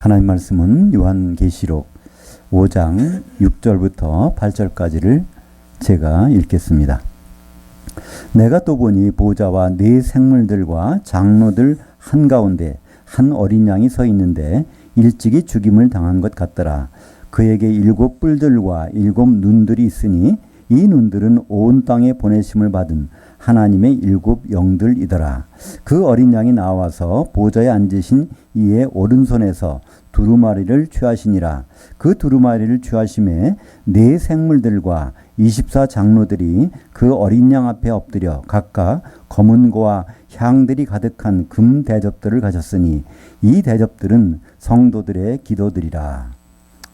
하나님 말씀은 요한계시록 5장 6절부터 8절까지를 제가 읽겠습니다. 내가 또 보니 보좌와 네 생물들과 장로들 한가운데 한 어린 양이 서 있는데 일찍이 죽임을 당한 것 같더라. 그에게 7 뿔들과 7 눈들이 있으니 이 눈들은 온 땅에 보내심을 받은 하나님의 7 영들이더라. 그 어린 양이 나와서 보좌에 앉으신 이의 오른손에서 두루마리를 취하시니라. 그 두루마리를 취하심에 네 생물들과 24 장로들이 그 어린 양 앞에 엎드려 각각 검은 고와 향들이 가득한 금 대접들을 가졌으니 이 대접들은 성도들의 기도들이라.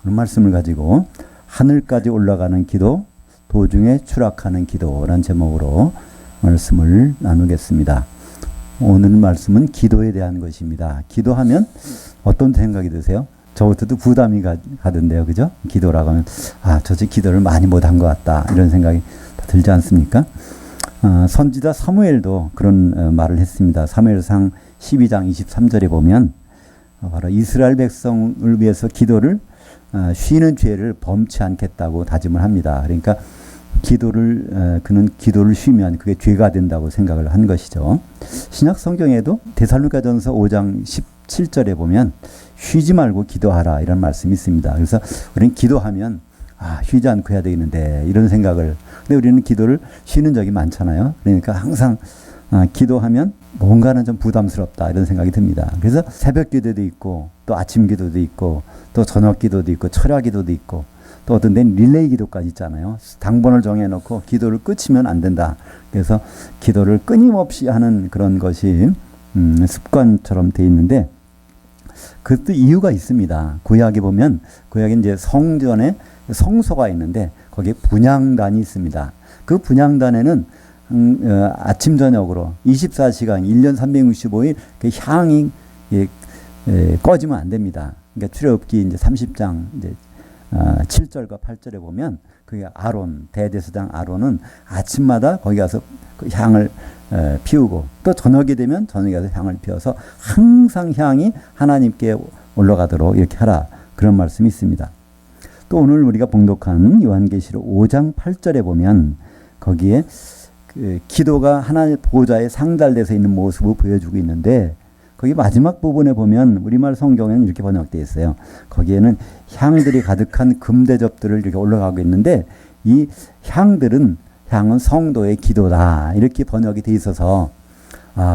그런 말씀을 가지고 하늘까지 올라가는 기도, 도중에 추락하는 기도라는 제목으로 말씀을 나누겠습니다. 오늘 말씀은 기도에 대한 것입니다. 기도하면 어떤 생각이 드세요? 저부터도 부담이 가던데요. 그죠? 기도라고 하면 저지 기도를 많이 못한 것 같다. 이런 생각이 들지 않습니까? 선지자 사무엘도 그런 말을 했습니다. 사무엘상 12장 23절에 보면 바로 이스라엘 백성을 위해서 기도를 쉬는 죄를 범치 않겠다고 다짐을 합니다. 그러니까 그는 기도를 쉬면 그게 죄가 된다고 생각을 한 것이죠. 신약 성경에도 데살로니가전서 5장 17절에 보면 쉬지 말고 기도하라 이런 말씀이 있습니다. 그래서 우리는 기도하면 쉬지 않고 해야 되는데 이런 생각을, 근데 우리는 기도를 쉬는 적이 많잖아요. 그러니까 항상 기도하면 뭔가는 좀 부담스럽다 이런 생각이 듭니다. 그래서 새벽 기도도 있고 또 아침 기도도 있고 또 저녁 기도도 있고 철야 기도도 있고 또 어떤 데는 릴레이 기도까지 있잖아요. 당번을 정해놓고 기도를 끝이면 안 된다. 그래서 기도를 끊임없이 하는 그런 것이 습관처럼 돼 있는데 그것도 이유가 있습니다. 구약에 보면 구약에 이제 성전에 성소가 있는데 거기에 분향단이 있습니다. 그 분향단에는 아침 저녁으로 24시간 1년 365일 그 향이 꺼지면 안 됩니다. 그러니까 출애굽기 이제 30장 이제 7절과 8절에 보면 그게 아론, 대제사장 아론은 아침마다 거기 가서 그 향을 피우고 또 저녁이 되면 저녁에 가서 향을 피워서 항상 향이 하나님께 올라가도록 이렇게 하라. 그런 말씀이 있습니다. 또 오늘 우리가 봉독한 요한계시록 5장 8절에 보면 거기에 기도가 하나님 보좌에 상달돼서 있는 모습을 보여주고 있는데 거기 마지막 부분에 보면 우리말 성경에는 이렇게 번역되어 있어요. 거기에는 향들이 가득한 금대접들을 이렇게 올라가고 있는데 이 향은 성도의 기도다. 이렇게 번역이 되어 있어서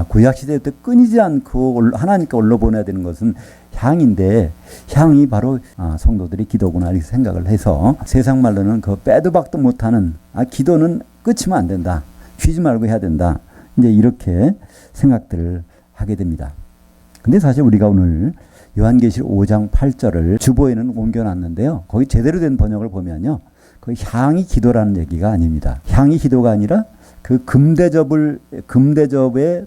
구약시대 때 끊이지 않고 하나님께 올려보내야 되는 것은 향인데 향이 바로 성도들의 기도구나 이렇게 생각을 해서 세상 말로는 그 빼도 박도 못하는 기도는 끝이면 안 된다. 쉬지 말고 해야 된다. 이제 이렇게 생각들을 하게 됩니다. 근데 사실 우리가 오늘 요한계시록 5장 8절을 주보에는 옮겨놨는데요. 거기 제대로 된 번역을 보면요. 그 향이 기도라는 얘기가 아닙니다. 향이 기도가 아니라 그 금대접에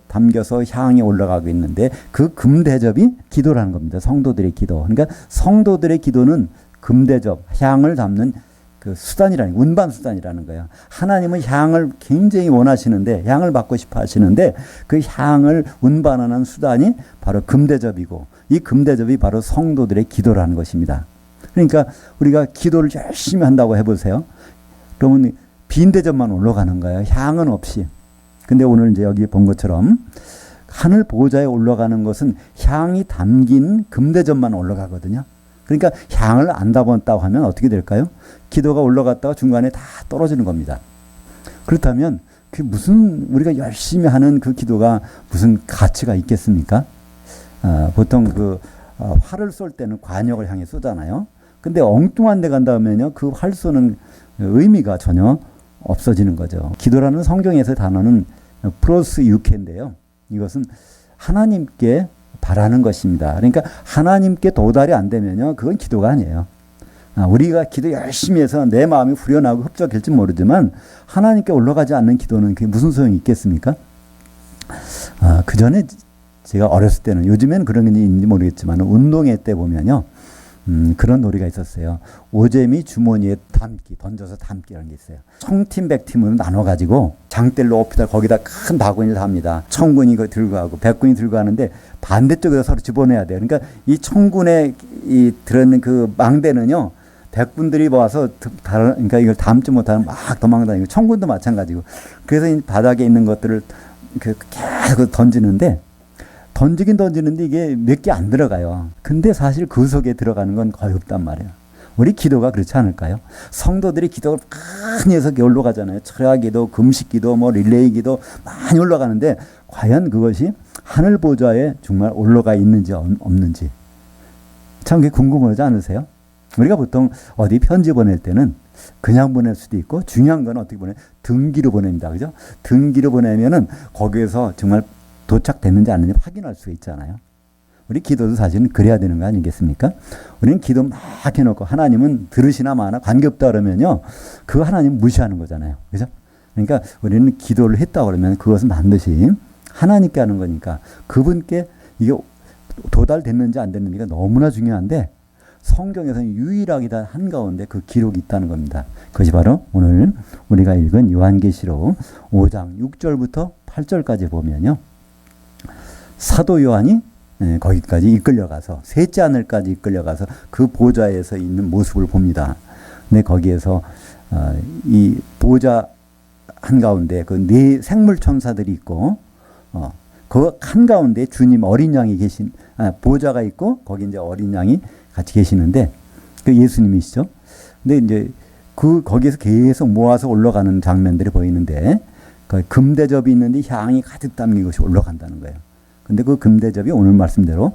담겨서 향이 올라가고 있는데 그 금대접이 기도라는 겁니다. 성도들의 기도. 그러니까 성도들의 기도는 금대접, 향을 담는 그 운반 수단이라는 거예요. 하나님은 향을 굉장히 원하시는데 향을 받고 싶어 하시는데 그 향을 운반하는 수단이 바로 금대접이고 이 금대접이 바로 성도들의 기도라는 것입니다. 그러니까 우리가 기도를 열심히 한다고 해보세요. 그러면 빈 대접만 올라가는 거예요. 향은 없이. 근데 오늘 이제 여기 본 것처럼 하늘 보좌에 올라가는 것은 향이 담긴 금대접만 올라가거든요. 그러니까 향을 안 담았다고 하면 어떻게 될까요? 기도가 올라갔다가 중간에 다 떨어지는 겁니다. 그렇다면 우리가 열심히 하는 그 기도가 무슨 가치가 있겠습니까? 보통 활을 쏠 때는 관역을 향해 쏘잖아요. 근데 엉뚱한 데 간다면요, 그 활 쏘는 의미가 전혀 없어지는 거죠. 기도라는 성경에서의 단어는 프로스 유케인데요. 이것은 하나님께 바라는 것입니다. 그러니까 하나님께 도달이 안 되면요, 그건 기도가 아니에요. 우리가 기도 열심히 해서 내 마음이 후련하고 흡족할지 모르지만 하나님께 올라가지 않는 기도는 그게 무슨 소용이 있겠습니까? 그 전에 제가 어렸을 때는, 요즘에는 그런 게 있는지 모르겠지만 운동회 때 보면요, 그런 놀이가 있었어요. 오재미 주머니에 담기, 던져서 담기라는 게 있어요. 청팀, 백팀으로 나눠가지고 장대를 높이다 거기다 큰 바구니를 합니다. 청군이 그거 들고 가고 백군이 들고 가는데 반대쪽에서 서로 집어내야 돼요. 그러니까 이 청군에 이 들어있는 그 망대는요, 백군들이 와서 그러니까 이걸 담지 못하면 막 도망다니고, 청군도 마찬가지고. 그래서 이 바닥에 있는 것들을 계속 던지는데 이게 몇 개 안 들어가요. 근데 사실 그 속에 들어가는 건 거의 없단 말이에요. 우리 기도가 그렇지 않을까요? 성도들이 기도를 많이 해서 올라가잖아요. 철야 기도, 금식 기도, 뭐 릴레이 기도 많이 올라가는데 과연 그것이 하늘 보좌에 정말 올라가 있는지 없는지 참 그게 궁금하지 않으세요? 우리가 보통 어디 편지 보낼 때는 그냥 보낼 수도 있고, 중요한 건 어떻게 보내? 등기로 보냅니다. 그죠? 등기로 보내면은 거기에서 정말 도착됐는지 안 했는지 확인할 수가 있잖아요. 우리 기도도 사실은 그래야 되는 거 아니겠습니까? 우리는 기도 막 해놓고 하나님은 들으시나 마나 관계없다 그러면요, 그 하나님 무시하는 거잖아요. 그죠? 그러니까 우리는 기도를 했다 그러면 그것은 반드시 하나님께 하는 거니까 그분께 이게 도달됐는지 안 됐는지가 너무나 중요한데, 성경에서는 유일하게 다 한가운데 그 기록이 있다는 겁니다. 그것이 바로 오늘 우리가 읽은 요한계시록 5장 6절부터 8절까지 보면요, 사도 요한이 거기까지 이끌려가서 셋째 하늘까지 이끌려가서 그 보좌에서 있는 모습을 봅니다. 근데 거기에서 이 보좌 한가운데 그 네 생물 천사들이 있고, 그 한가운데 주님 어린 양이 계신 보좌가 있고, 거기 이제 어린 양이 같이 계시는데 그 예수님이시죠. 근데 이제 거기에서 계속 모아서 올라가는 장면들이 보이는데, 금대접이 있는데 향이 가득 담긴 것이 올라간다는 거예요. 근데 그 금대접이 오늘 말씀대로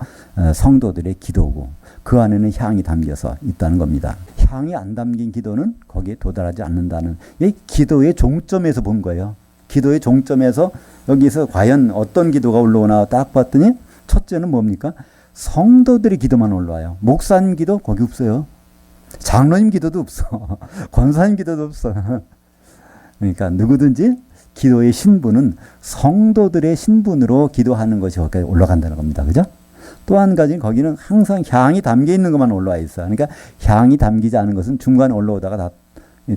성도들의 기도고, 그 안에는 향이 담겨서 있다는 겁니다. 향이 안 담긴 기도는 거기에 도달하지 않는다는, 이 기도의 종점에서 본 거예요. 기도의 종점에서 여기서 과연 어떤 기도가 올라오나 딱 봤더니, 첫째는 뭡니까? 성도들의 기도만 올라와요. 목사님 기도 거기 없어요. 장로님 기도도 없어. 권사님 기도도 없어. 그러니까 누구든지 기도의 신분은 성도들의 신분으로 기도하는 것이 거기까지 올라간다는 겁니다. 그죠? 또 한 가지는 거기는 항상 향이 담겨 있는 것만 올라와 있어요. 그러니까 향이 담기지 않은 것은 중간에 올라오다가 다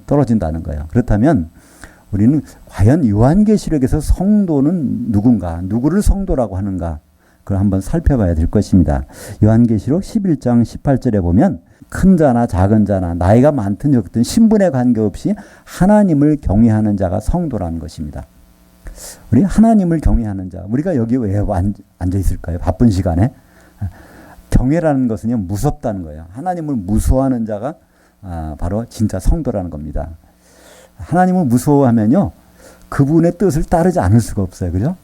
떨어진다는 거예요. 그렇다면 우리는 과연 요한계시록에서 성도는 누군가, 누구를 성도라고 하는가, 그걸 한번 살펴봐야 될 것입니다. 요한계시록 11장 18절에 보면 큰 자나 작은 자나 나이가 많든 적든 신분에 관계없이 하나님을 경외하는 자가 성도라는 것입니다. 우리 하나님을 경외하는 자, 우리가 여기 왜 앉아 있을까요? 바쁜 시간에. 경외라는 것은요, 무섭다는 거예요. 하나님을 무서워하는 자가 바로 진짜 성도라는 겁니다. 하나님을 무서워하면요, 그분의 뜻을 따르지 않을 수가 없어요. 그죠?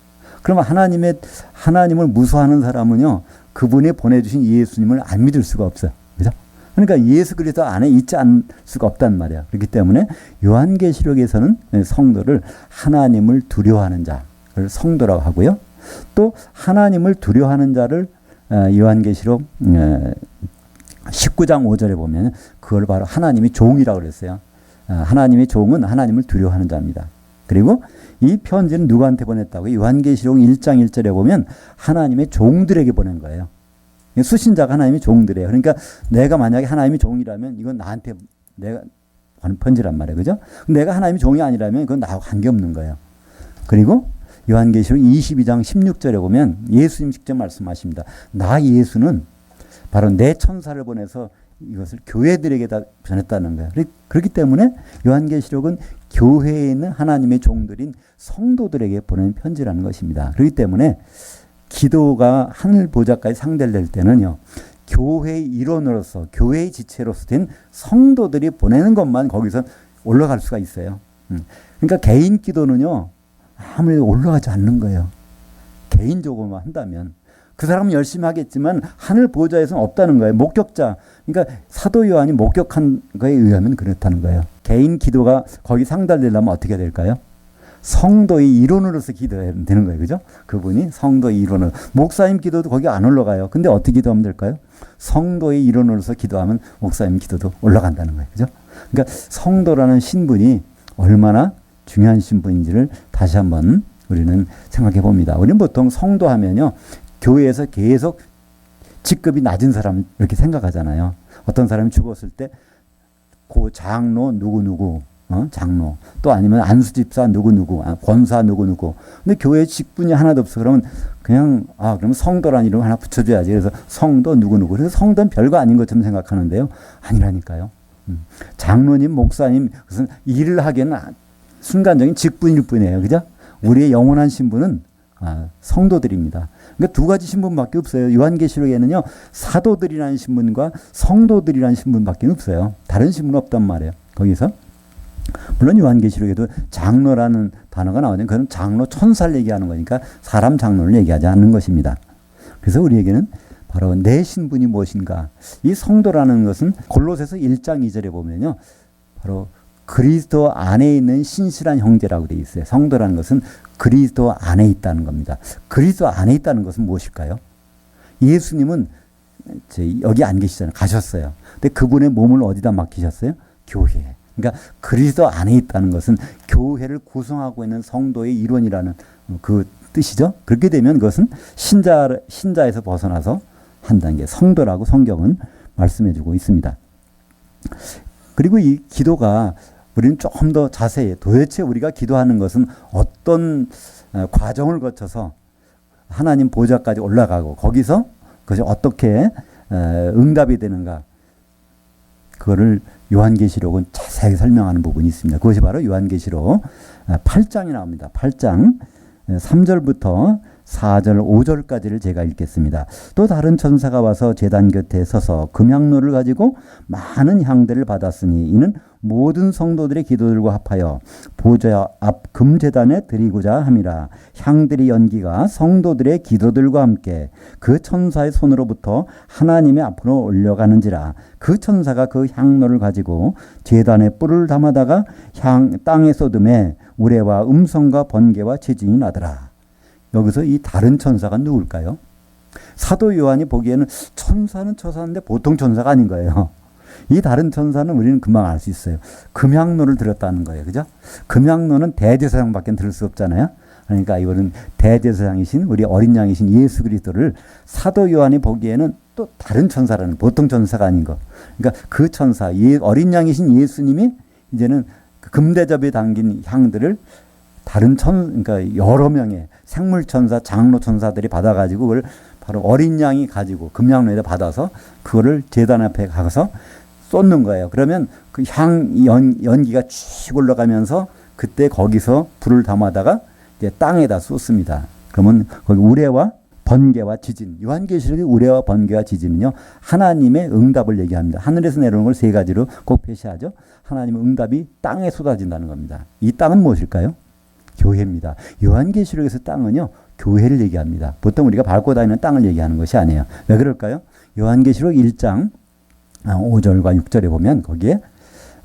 그러면 하나님을 무서워하는 사람은요, 그분이 보내주신 예수님을 안 믿을 수가 없어요. 그죠? 그러니까 예수 그리스도 안에 있지 않을 수가 없단 말이야. 그렇기 때문에 요한계시록에서는 성도를 하나님을 두려워하는 자를 성도라고 하고요. 또 하나님을 두려워하는 자를 요한계시록 19장 5절에 보면 그걸 바로 하나님이 종이라고 그랬어요. 하나님의 종은 하나님을 두려워하는 자입니다. 그리고 이 편지는 누구한테 보냈다고? 요한계시록 1장 1절에 보면 하나님의 종들에게 보낸 거예요. 수신자가 하나님의 종들이에요. 그러니까 내가 만약에 하나님의 종이라면 이건 나한테 내가 하는 편지란 말이에요. 그죠? 내가 하나님의 종이 아니라면 그건 나하고 관계없는 거예요. 그리고 요한계시록 22장 16절에 보면 예수님 직접 말씀하십니다. 나 예수는 바로 내 천사를 보내서 이것을 교회들에게 다 전했다는 거예요. 그렇기 때문에 요한계시록은 교회에 있는 하나님의 종들인 성도들에게 보낸 편지라는 것입니다. 그렇기 때문에 기도가 하늘 보좌까지 상달될 때는요, 교회의 일원으로서, 교회의 지체로서 된 성도들이 보내는 것만 거기서 올라갈 수가 있어요. 그러니까 개인 기도는요, 아무래도 올라가지 않는 거예요. 개인적으로만 한다면. 그 사람은 열심히 하겠지만 하늘 보좌에서는 없다는 거예요. 목격자. 그러니까 사도 요한이 목격한 거에 의하면 그렇다는 거예요. 개인 기도가 거기 상달되려면 어떻게 될까요? 성도의 일원으로서 기도해야 되는 거예요. 그죠? 그분이 성도의 일원으로. 목사님 기도도 거기 안 올라가요. 근데 어떻게 기도하면 될까요? 성도의 일원으로서 기도하면 목사님 기도도 올라간다는 거예요. 그죠? 그러니까 성도라는 신분이 얼마나 중요한 신분인지를 다시 한번 우리는 생각해 봅니다. 우리는 보통 성도 하면요, 교회에서 계속 직급이 낮은 사람 이렇게 생각하잖아요. 어떤 사람이 죽었을 때 그 장로 누구누구, 장로, 또 아니면 안수집사 누구누구, 권사 누구누구. 근데 교회 직분이 하나도 없어. 그러면 그냥 그러면 성도라는 이름 하나 붙여줘야지. 그래서 성도 누구누구. 그래서 성도는 별거 아닌 것처럼 생각하는데요. 아니라니까요. 장로님, 목사님 무슨 일을 하기에는 순간적인 직분일 뿐이에요. 그죠? 우리의 영원한 신분은 성도들입니다. 그러니까 두 가지 신분밖에 없어요. 요한계시록에는요, 사도들이라는 신분과 성도들이라는 신분밖에 없어요. 다른 신분 없단 말이에요. 거기서 물론 요한계시록에도 장로라는 단어가 나오는데 그건 장로 천사를 얘기하는 거니까 사람 장로를 얘기하지 않는 것입니다. 그래서 우리에게는 바로 내 신분이 무엇인가. 이 성도라는 것은 골로새서 1장 2절에 보면요, 바로 그리스도 안에 있는 신실한 형제라고 되어 있어요. 성도라는 것은 그리스도 안에 있다는 겁니다. 그리스도 안에 있다는 것은 무엇일까요? 예수님은 여기 안 계시잖아요. 가셨어요. 근데 그분의 몸을 어디다 맡기셨어요? 교회에. 그러니까 그리스도 안에 있다는 것은 교회를 구성하고 있는 성도의 일원이라는 그 뜻이죠. 그렇게 되면 그것은 신자에서 벗어나서 한 단계 성도라고 성경은 말씀해주고 있습니다. 그리고 이 기도가 우리는 조금 더 자세히 도대체 우리가 기도하는 것은 어떤 과정을 거쳐서 하나님 보좌까지 올라가고 거기서 그것이 어떻게 응답이 되는가, 그거를 요한계시록은 자세히 설명하는 부분이 있습니다. 그것이 바로 요한계시록 8장이 나옵니다. 8장 3절부터 4절 5절까지를 제가 읽겠습니다. 또 다른 천사가 와서 제단 곁에 서서 금향로를 가지고 많은 향들을 받았으니 이는 모든 성도들의 기도들과 합하여 보좌 앞 금제단에 드리고자 함이라. 향들이 연기가 성도들의 기도들과 함께 그 천사의 손으로부터 하나님의 앞으로 올려가는지라. 그 천사가 그 향로를 가지고 제단에 뿔을 담아다가 땅에 쏟음에 우레와 음성과 번개와 지진이 나더라. 여기서 이 다른 천사가 누굴까요? 사도 요한이 보기에는 천사는 천사인데 보통 천사가 아닌 거예요. 이 다른 천사는 우리는 금방 알 수 있어요. 금향로를 들었다는 거예요. 그죠? 금향로는 대제사장밖에 들을 수 없잖아요. 그러니까 이거는 대제사장이신 우리 어린 양이신 예수 그리스도를 사도 요한이 보기에는 또 다른 천사라는, 보통 천사가 아닌 거. 그러니까 그 천사, 어린 양이신 예수님이 이제는 금대접에 담긴 향들을 다른 그러니까 여러 명의 생물천사, 장로천사들이 받아가지고 그걸 바로 어린 양이 가지고 금향로에다 받아서 그거를 제단 앞에 가서 쏟는 거예요. 그러면 그 연기가 쭉 올라가면서 그때 거기서 불을 담아다가 이제 땅에다 쏟습니다. 그러면 거기 우레와 번개와 지진. 요한계시록의 우레와 번개와 지진은요, 하나님의 응답을 얘기합니다. 하늘에서 내려오는 걸 세 가지로 꼭 표시하죠. 하나님의 응답이 땅에 쏟아진다는 겁니다. 이 땅은 무엇일까요? 교회입니다. 요한계시록에서 땅은요, 교회를 얘기합니다. 보통 우리가 밟고 다니는 땅을 얘기하는 것이 아니에요. 왜 그럴까요? 요한계시록 1장 5절과 6절에 보면 거기에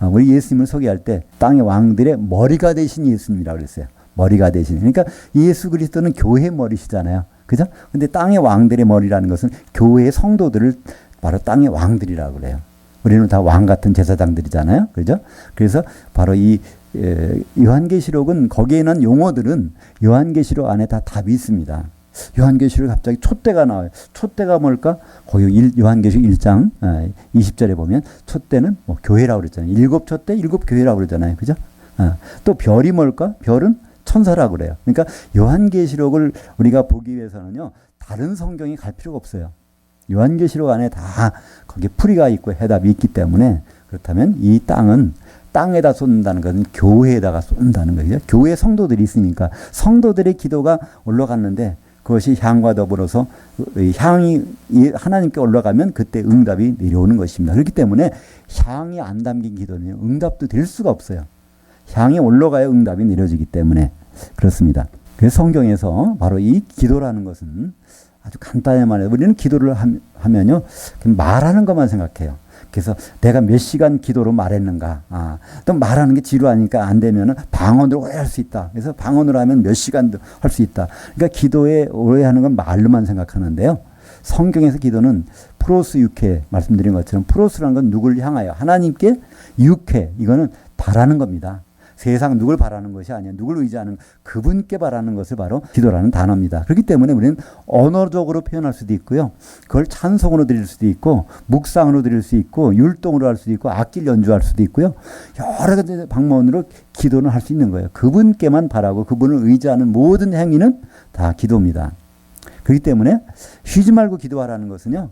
우리 예수님을 소개할 때 땅의 왕들의 머리가 되신 예수님이라고 그랬어요. 머리가 되신. 그러니까 예수 그리스도는 교회의 머리시잖아요. 그죠? 근데 땅의 왕들의 머리라는 것은 교회의 성도들을 바로 땅의 왕들이라고 그래요. 우리는 다 왕 같은 제사장들이잖아요. 그죠? 그래서 바로 이 요한계시록은 거기에 있는 용어들은 요한계시록 안에 다 답이 있습니다. 요한계시록 갑자기 촛대가 나와요. 촛대가 뭘까? 거기 요한계시록 1장 20절에 보면 촛대는 뭐 교회라고 그랬잖아요. 7 촛대, 7 교회라고 그러잖아요. 그죠? 또 별이 뭘까? 별은 천사라고 그래요. 그러니까 요한계시록을 우리가 보기 위해서는요, 다른 성경이 갈 필요가 없어요. 요한계시록 안에 다 거기에 풀이가 있고 해답이 있기 때문에, 그렇다면 이 땅은 땅에다 쏟는다는 것은 교회에다가 쏟는다는 거죠. 교회 성도들이 있으니까 성도들의 기도가 올라갔는데 그것이 향과 더불어서 향이 하나님께 올라가면 그때 응답이 내려오는 것입니다. 그렇기 때문에 향이 안 담긴 기도는 응답도 될 수가 없어요. 향이 올라가야 응답이 내려지기 때문에 그렇습니다. 그래서 성경에서 바로 이 기도라는 것은 아주 간단히 말해요. 우리는 기도를 하면요, 말하는 것만 생각해요. 그래서 내가 몇 시간 기도로 말했는가. 또 말하는 게 지루하니까 안 되면은 방언으로 오해할 수 있다. 그래서 방언으로 하면 몇 시간도 할 수 있다. 그러니까 기도에 오해하는 건 말로만 생각하는데요. 성경에서 기도는 프로스 육회, 말씀드린 것처럼 프로스라는 건 누구를 향하여? 하나님께 육회, 이거는 바라는 겁니다. 세상 누굴 바라는 것이 아니야. 누굴 의지하는 그분께 바라는 것을 바로 기도라는 단어입니다. 그렇기 때문에 우리는 언어적으로 표현할 수도 있고요. 그걸 찬송으로 드릴 수도 있고 묵상으로 드릴 수 있고 율동으로 할 수도 있고 악기를 연주할 수도 있고요. 여러 가지 방법으로 기도는 할 수 있는 거예요. 그분께만 바라고 그분을 의지하는 모든 행위는 다 기도입니다. 그렇기 때문에 쉬지 말고 기도하라는 것은요.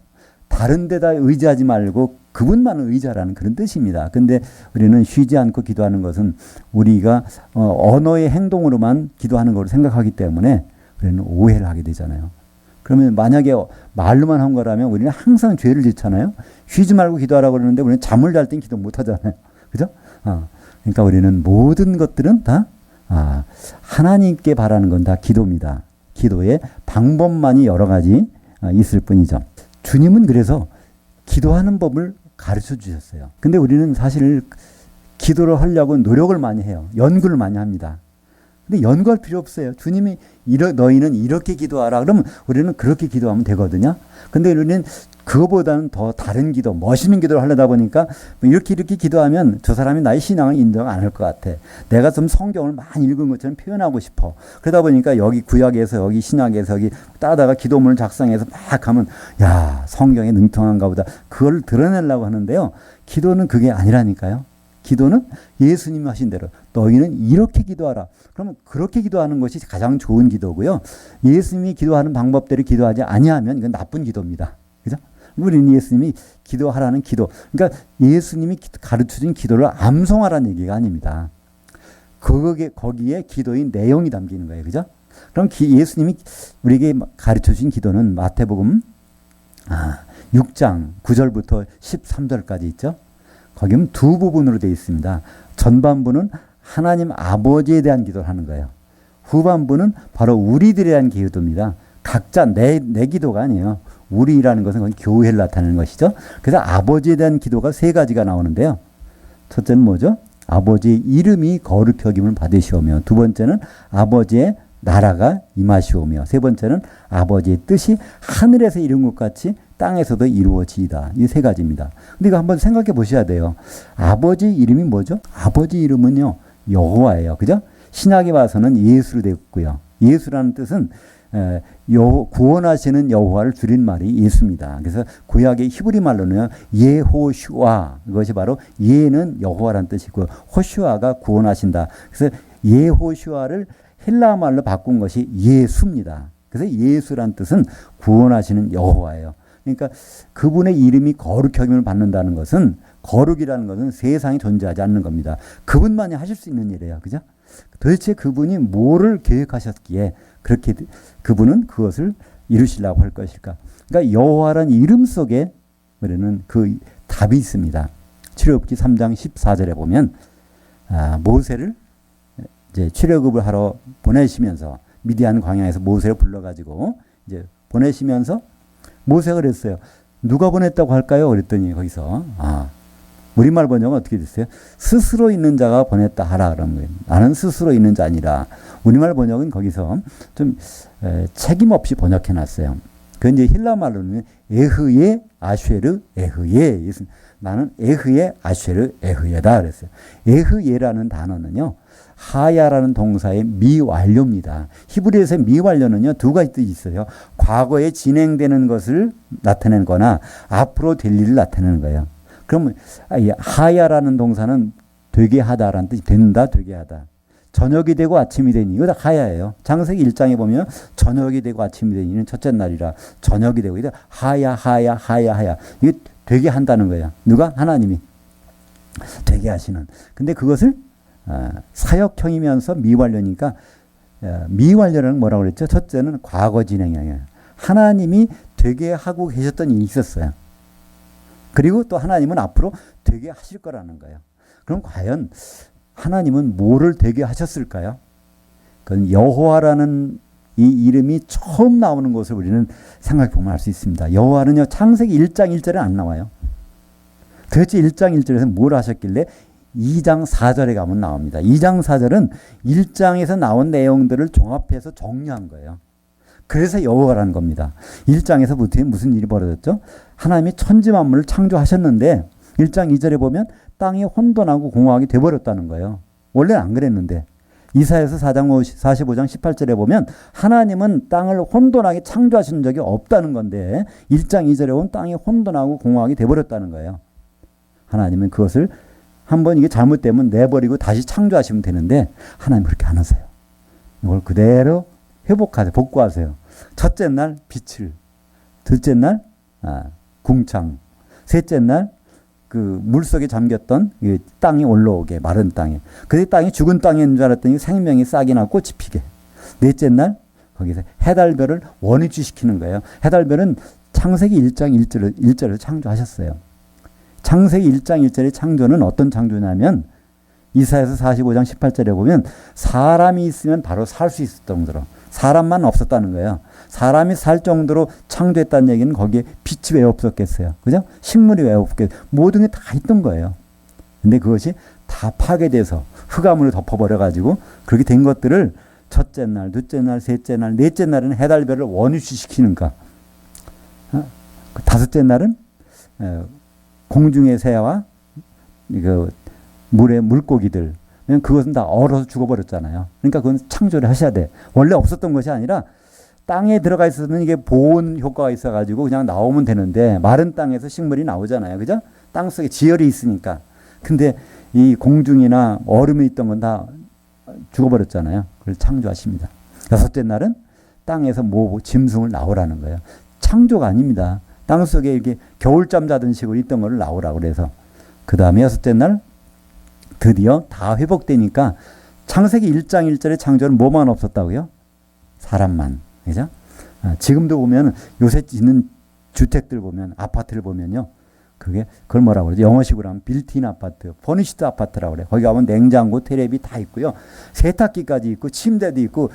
다른 데다 의지하지 말고 그분만을 의지하라는 그런 뜻입니다. 근데 우리는 쉬지 않고 기도하는 것은 우리가 언어의 행동으로만 기도하는 걸 생각하기 때문에 우리는 오해를 하게 되잖아요. 그러면 만약에 말로만 한 거라면 우리는 항상 죄를 짓잖아요. 쉬지 말고 기도하라고 그러는데 우리는 잠을 잘 땐 기도 못 하잖아요. 그죠? 그러니까 우리는 모든 것들은 다 하나님께 바라는 건 다 기도입니다. 기도의 방법만이 여러 가지 있을 뿐이죠. 주님은 그래서 기도하는 법을 가르쳐 주셨어요. 근데 우리는 사실 기도를 하려고 노력을 많이 해요. 연구를 많이 합니다. 근데 연구할 필요 없어요. 주님이 너희는 이렇게 기도하라. 그러면 우리는 그렇게 기도하면 되거든요. 근데 우리는 그거보다는 더 다른 기도, 멋있는 기도를 하려다 보니까 이렇게 기도하면 저 사람이 나의 신앙을 인정 안 할 것 같아. 내가 좀 성경을 많이 읽은 것처럼 표현하고 싶어. 그러다 보니까 여기 구약에서 여기 신약에서 여기 따다가 기도문을 작성해서 막 하면 야 성경에 능통한가 보다. 그걸 드러내려고 하는데요. 기도는 그게 아니라니까요. 기도는 예수님이 하신 대로 너희는 이렇게 기도하라. 그러면 그렇게 기도하는 것이 가장 좋은 기도고요. 예수님이 기도하는 방법대로 기도하지 아니하면 이건 나쁜 기도입니다. 그죠? 우리는 예수님이 기도하라는 기도. 그러니까 예수님이 가르쳐준 기도를 암송하라는 얘기가 아닙니다. 거기에 기도의 내용이 담기는 거예요. 그죠? 그럼 예수님이 우리에게 가르쳐준 기도는 마태복음 6장 9절부터 13절까지 있죠. 거기는 두 부분으로 되어 있습니다. 전반부는 하나님 아버지에 대한 기도를 하는 거예요. 후반부는 바로 우리들에 대한 기도입니다. 각자 내 기도가 아니에요. 우리라는 것은 그건 교회를 나타내는 것이죠. 그래서 아버지에 대한 기도가 세 가지가 나오는데요. 첫째는 뭐죠? 아버지의 이름이 거룩히 여김을 받으시오며, 두 번째는 아버지의 나라가 임하시오며, 세 번째는 아버지의 뜻이 하늘에서 이룬 것 같이 땅에서도 이루어지이다. 이 세 가지입니다. 근데 이거 한번 생각해 보셔야 돼요. 아버지 이름이 뭐죠? 아버지 이름은요, 여호와예요. 그죠? 신약에 와서는 예수로 되어 있고요. 예수라는 뜻은 구원하시는 여호와를 줄인 말이 예수입니다. 그래서 구약의 히브리 말로는 예호슈아, 이것이 바로 예는 여호와라는 뜻이고 호슈아가 구원하신다. 그래서 예호슈아를 헬라 말로 바꾼 것이 예수입니다. 그래서 예수란 뜻은 구원하시는 여호와예요. 그러니까 그분의 이름이 거룩히 여김을 받는다는 것은, 거룩이라는 것은 세상에 존재하지 않는 겁니다. 그분만이 하실 수 있는 일이에요. 그죠? 도대체 그분이 뭐를 계획하셨기에 그렇게 그분은 그것을 이루시려고 할 것일까? 그러니까 여호와라는 이름 속에 우리는 그 답이 있습니다. 출애굽기 3장 14절에 보면 모세를 이제 출애굽을 하러 보내시면서 미디안 광야에서 모세를 불러가지고 이제 보내시면서 모세가 그랬어요. 누가 보냈다고 할까요? 그랬더니 거기서 우리말 번역은 어떻게 됐어요? 스스로 있는 자가 보냈다 하라 그런 거예요. 나는 스스로 있는 자 아니라. 우리말 번역은 거기서 좀 책임 없이 번역해 놨어요. 그 이제 힐라 말로는 에흐예 아쉐르 에흐예. 나는 에흐예 아쉐르 에흐예다 그랬어요. 에흐예라는 단어는요, 하야라는 동사의 미완료입니다. 히브리에서의 미완료는요, 두 가지 뜻이 있어요. 과거에 진행되는 것을 나타내는 거나 앞으로 될 일을 나타내는 거예요. 그러면 하야라는 동사는 되게 하다라는 뜻이 된다, 되게 하다. 저녁이 되고 아침이 되니, 이거 다 하야예요. 창세기 1장에 보면 저녁이 되고 아침이 되니는 첫째 날이라 저녁이 되고, 이게 하야. 이게 되게 한다는 거예요. 누가? 하나님이 되게 하시는. 근데 그것을 사역형이면서 미완료니까, 미완료라는 뭐라고 그랬죠? 첫째는 과거 진행형이에요. 하나님이 되게 하고 계셨던 일이 있었어요. 그리고 또 하나님은 앞으로 되게 하실 거라는 거예요. 그럼 과연 하나님은 뭐를 되게 하셨을까요? 그건 여호와라는 이 이름이 처음 나오는 것을 우리는 생각해 보면 알 수 있습니다. 여호와는요, 창세기 1장 1절에 안 나와요. 도대체 1장 1절에서 뭘 하셨길래 2장 4절에 가면 나옵니다. 2장 4절은 1장에서 나온 내용들을 종합해서 정리한 거예요. 그래서 여호와라는 겁니다. 1장에서부터 무슨 일이 벌어졌죠? 하나님이 천지 만물을 창조하셨는데 1장 2절에 보면 땅이 혼돈하고 공허하게 돼버렸다는 거예요. 원래는 안 그랬는데 이사야서 4장 45장 18절에 보면 하나님은 땅을 혼돈하게 창조하신 적이 없다는 건데 1장 2절에 보면 땅이 혼돈하고 공허하게 돼버렸다는 거예요. 하나님은 그것을 한번 이게 잘못되면 내버리고 다시 창조하시면 되는데 하나님 그렇게 안 하세요. 이걸 그대로 회복하세요. 복구하세요. 첫째 날 빛을, 둘째 날 궁창, 셋째 날 그 물속에 잠겼던 땅이 올라오게, 마른 땅에. 그때 땅이 죽은 땅인 줄 알았더니 생명이 싹이 나고 꽃이 피게. 넷째 날 거기서 해달별을 원위치시키는 거예요. 해달별은 창세기 1장 1절을 창조하셨어요. 창세기 1장 1절의 창조는 어떤 창조냐면 이사야서 45장 18절에 보면 사람이 있으면 바로 살 수 있을 정도로, 사람만 없었다는 거예요. 사람이 살 정도로 창조했다는 얘기는 거기에 빛이 왜 없었겠어요? 그죠? 식물이 왜 없겠어요? 모든 게 다 있던 거예요. 근데 그것이 다 파괴돼서 흑암으로 덮어버려가지고 그렇게 된 것들을 첫째 날, 둘째 날, 셋째 날, 넷째 날은 해달별을 원위치시키는가. 다섯째 날은 공중의 새와 그 물의 물고기들, 그것은 다 얼어서 죽어버렸잖아요. 그러니까 그건 창조를 하셔야 돼. 원래 없었던 것이 아니라 땅에 들어가 있으면 이게 보온 효과가 있어가지고 그냥 나오면 되는데 마른 땅에서 식물이 나오잖아요. 그죠? 땅 속에 지열이 있으니까. 근데 이 공중이나 얼음이 있던 건 다 죽어버렸잖아요. 그걸 창조하십니다. 여섯째 날은 땅에서 짐승을 나오라는 거예요. 창조가 아닙니다. 땅 속에 이렇게 겨울잠 자던 식으로 있던 거를 나오라고 그래서. 그 다음에 여섯째 날 드디어 다 회복되니까 창세기 1장 1절의 창조는 뭐만 없었다고요? 사람만. 그죠? 지금도 보면 요새 있는 주택들 보면, 아파트를 보면요. 그걸 뭐라고 그러죠? 영어식으로 하면 빌트인 아파트, 퍼니시드 아파트라고 그래요. 거기 가면 냉장고, 테레비 다 있고요. 세탁기까지 있고, 침대도 있고,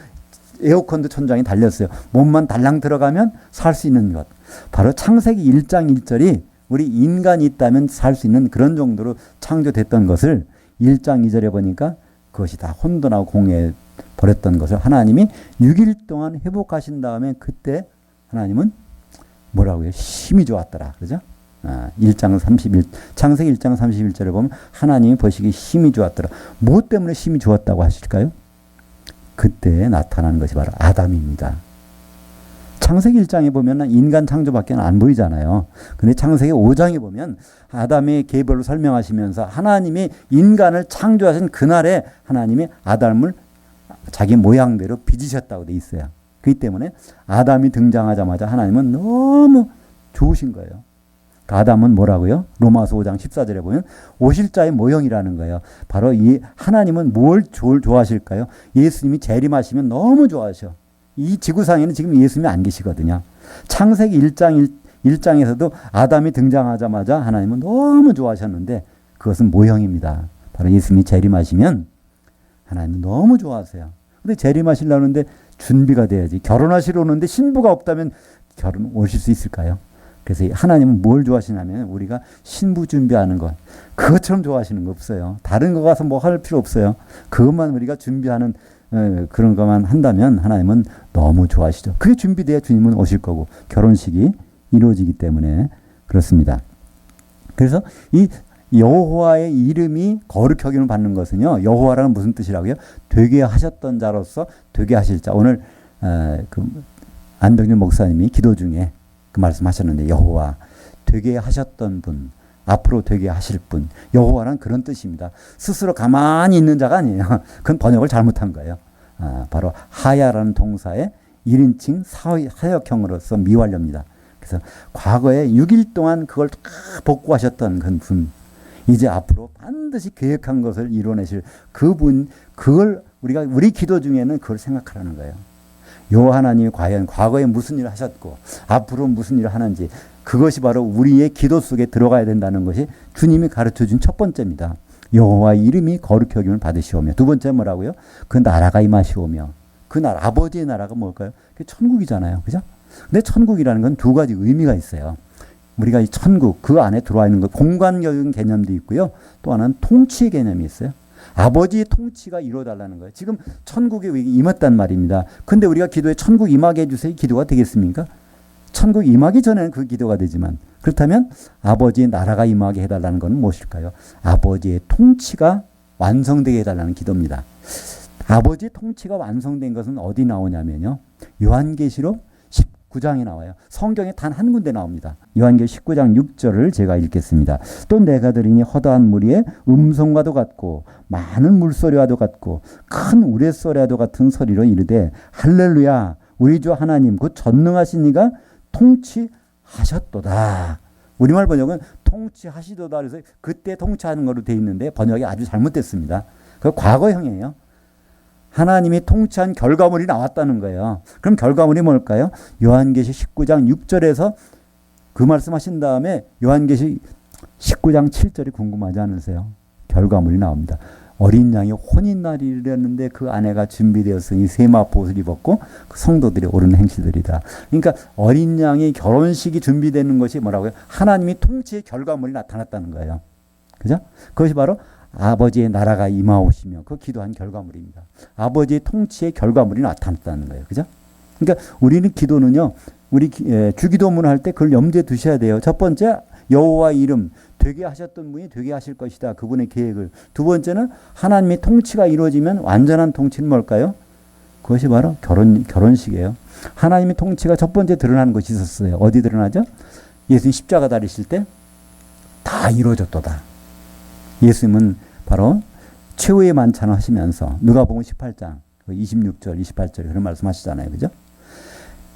에어컨도 천장에 달렸어요. 몸만 달랑 들어가면 살 수 있는 것. 바로 창세기 1장 1절이 우리 인간이 있다면 살 수 있는 그런 정도로 창조됐던 것을 1장 2절에 보니까 그것이 다 혼돈하고 공해 버렸던 것을 하나님이 6일 동안 회복하신 다음에 그때 하나님은 뭐라고요? 힘이 좋았더라. 그죠? 1장 31, 창세기 1장 31절에 보면 하나님이 보시기에 힘이 좋았더라. 뭐 때문에 힘이 좋았다고 하실까요? 그때 나타나는 것이 바로 아담입니다. 창세기 1장에 보면 인간 창조밖에 안 보이잖아요. 근데 창세기 5장에 보면 아담의 계별로 설명하시면서 하나님이 인간을 창조하신 그날에 하나님이 아담을 자기 모양대로 빚으셨다고 돼 있어요. 그렇기 때문에 아담이 등장하자마자 하나님은 너무 좋으신 거예요. 아담은 뭐라고요? 로마서 5장 14절에 보면 오실자의 모형이라는 거예요. 바로 이 하나님은 뭘 좋아하실까요? 예수님이 재림하시면 너무 좋아하셔. 이 지구상에는 지금 예수님이 안 계시거든요. 창세기 1장에서도 아담이 등장하자마자 하나님은 너무 좋아하셨는데 그것은 모형입니다. 바로 예수님이 재림하시면 하나님은 너무 좋아하세요. 근데 재림하시려는데 준비가 돼야지. 결혼하시러 오는데 신부가 없다면 결혼 오실 수 있을까요? 그래서 하나님은 뭘 좋아하시냐면 우리가 신부 준비하는 것. 그것처럼 좋아하시는 거 없어요. 다른 거 가서 뭐 할 필요 없어요. 그것만 우리가 준비하는 그런 것만 한다면 하나님은 너무 좋아하시죠. 그게 준비돼야 주님은 오실 거고 결혼식이 이루어지기 때문에 그렇습니다. 그래서 이 여호와의 이름이 거룩히 여김을 받는 것은요. 여호와라는 무슨 뜻이라고요? 되게 하셨던 자로서 되게 하실 자. 오늘 안병준 목사님이 기도 중에 그 말씀하셨는데 여호와 되게 하셨던 분, 앞으로 되게 하실 분. 여호와란 그런 뜻입니다. 스스로 가만히 있는 자가 아니에요. 그건 번역을 잘못한 거예요. 바로 하야라는 동사의 1인칭 사역형으로서 미완료입니다. 그래서 과거에 6일 동안 그걸 다 복구하셨던 그 분, 이제 앞으로 반드시 계획한 것을 이뤄내실 그분, 그걸 우리 기도 중에는 그걸 생각하라는 거예요. 요 하나님이 과연 과거에 무슨 일을 하셨고 앞으로 무슨 일을 하는지 그것이 바로 우리의 기도 속에 들어가야 된다는 것이 주님이 가르쳐준 첫 번째입니다. 여호와의 이름이 거룩히 여김을 받으시오며. 두 번째 뭐라고요? 그 나라가 임하시오며. 그 나라, 아버지의 나라가 뭘까요? 그게 천국이잖아요. 그죠? 근데 천국이라는 건 두 가지 의미가 있어요. 우리가 이 천국, 그 안에 들어와 있는 것, 공간적인 개념도 있고요. 또 하나는 통치의 개념이 있어요. 아버지의 통치가 이루어달라는 거예요. 지금 천국에 임했단 말입니다. 근데 우리가 기도에 천국 임하게 해주세요. 기도가 되겠습니까? 천국 임하기 전에는 그 기도가 되지만 그렇다면 아버지의 나라가 임하게 해달라는 것은 무엇일까요? 아버지의 통치가 완성되게 해달라는 기도입니다. 아버지 통치가 완성된 것은 어디 나오냐면요. 요한계시록 19장에 나와요. 성경에 단 한 군데 나옵니다. 요한계시록 19장 6절을 제가 읽겠습니다. 또 내가 들으니 허다한 무리의 음성과도 같고 많은 물소리와도 같고 큰 우레소리와도 같은 소리로 이르되 할렐루야 우리 주 하나님 곧 전능하신 이가 통치하셨도다. 우리말 번역은 통치하시도다. 그래서 그때 통치하는 거로 되어 있는데 번역이 아주 잘못됐습니다. 그 과거형이에요. 하나님이 통치한 결과물이 나왔다는 거예요. 그럼 결과물이 뭘까요? 요한계시록 19장 6절에서 그 말씀하신 다음에 요한계시록 19장 7절이 궁금하지 않으세요? 결과물이 나옵니다. 어린 양이 혼인날이 이르렀는데 그 아내가 준비되었으니 세마포옷을 입었고 그 성도들이 오르는 행실들이다. 그러니까 어린 양이 결혼식이 준비되는 것이 뭐라고요? 하나님이 통치의 결과물이 나타났다는 거예요. 그죠? 그것이 바로 아버지의 나라가 임하오시며 그 기도한 결과물입니다. 아버지의 통치의 결과물이 나타났다는 거예요. 그죠? 그러니까 우리는 기도는요. 우리 주기도문을 할 때 그걸 염두에 두셔야 돼요. 첫 번째 여호와 이름 되게 하셨던 분이 되게 하실 것이다. 그분의 계획을. 두 번째는 하나님의 통치가 이루어지면 완전한 통치는 뭘까요? 그것이 바로 결혼식이에요. 하나님의 통치가 첫 번째 드러나는 것이 있었어요. 어디 드러나죠? 예수님 십자가 달리실 때 다 이루어졌도다. 예수님은 바로 최후의 만찬을 하시면서 누가복음 18장 26절 28절 그런 말씀하시잖아요. 그죠?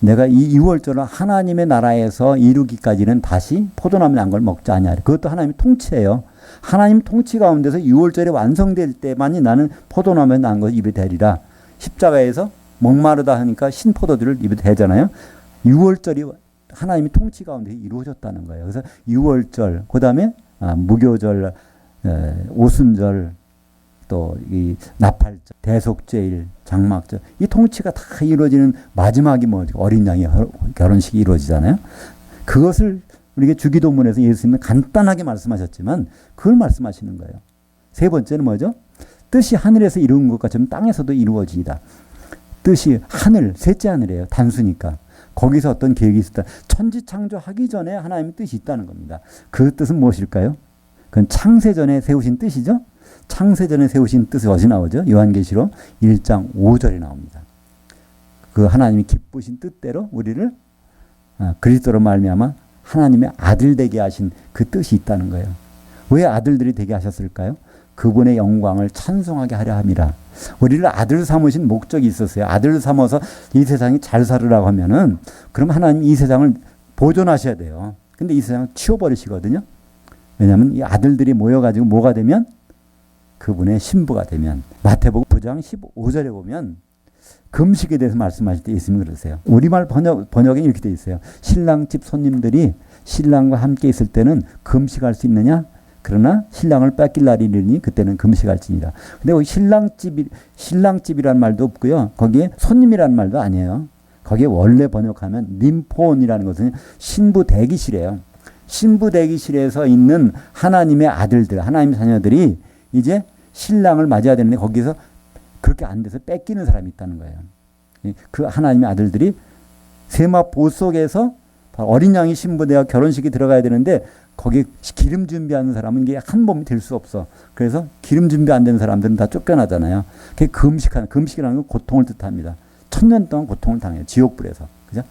내가 이 6월절을 하나님의 나라에서 이루기까지는 다시 포도나무 난 걸 먹지 아니하리. 그것도 하나님의 통치예요. 하나님 통치 가운데서 6월절이 완성될 때만이 나는 포도나무에 난 것 입에 대리라. 십자가에서 목마르다 하니까 신포도주를 입에 대잖아요. 6월절이 하나님의 통치 가운데 이루어졌다는 거예요. 그래서 6월절, 그 다음에 무교절, 오순절, 또 이 나팔절, 대속제일, 장막절, 이 통치가 다 이루어지는 마지막이 뭐죠? 어린 양의 결혼식이 이루어지잖아요. 그것을 우리가 주기도문에서 예수님은 간단하게 말씀하셨지만 그걸 말씀하시는 거예요. 세 번째는 뭐죠? 뜻이 하늘에서 이루은 것 같으면 땅에서도 이루어지이다. 뜻이 하늘, 셋째 하늘이에요. 단수니까. 거기서 어떤 계획이 있었다. 천지 창조하기 전에 하나님의 뜻이 있다는 겁니다. 그 뜻은 무엇일까요? 그건 창세전에 세우신 뜻이죠. 창세전에 세우신 뜻이 어디 나오죠? 요한계시록 1장 5절에 나옵니다. 그 하나님이 기쁘신 뜻대로 우리를 그리스도로 말미암아 하나님의 아들 되게 하신 그 뜻이 있다는 거예요. 왜 아들들이 되게 하셨을까요? 그분의 영광을 찬송하게 하려 함이라. 우리를 아들 삼으신 목적이 있었어요. 아들 삼아서 이 세상이 잘 살으라고 하면은 그럼 하나님 이 세상을 보존하셔야 돼요. 근데 이 세상을 치워버리시거든요. 왜냐하면 이 아들들이 모여가지고 뭐가 되면 그분의 신부가 되면 마태복음 9장 15절에 보면 금식에 대해서 말씀하실 때 예수님이 그러세요. 우리말 번역에 이렇게 돼 있어요. 신랑집 손님들이 신랑과 함께 있을 때는 금식할 수 있느냐? 그러나 신랑을 뺏길 날이 이르니 그때는 금식할지니라. 근데 신랑집이란 말도 없고요. 거기에 손님이란 말도 아니에요. 거기에 원래 번역하면 님포온이라는 것은 신부 대기실이에요. 신부 대기실에서 있는 하나님의 아들들, 하나님의 자녀들이 이제 신랑을 맞아야 되는데 거기서 그렇게 안 돼서 뺏기는 사람이 있다는 거예요. 그 하나님의 아들들이 세마포 속에서 어린 양이 신부되어 결혼식이 들어가야 되는데 거기 기름 준비하는 사람은 이게 한 몸이 될 수 없어. 그래서 기름 준비 안 되는 사람들은 다 쫓겨나잖아요. 그게 금식이라는 건 고통을 뜻합니다. 1000년 동안 고통을 당해요. 지옥불에서. 그죠?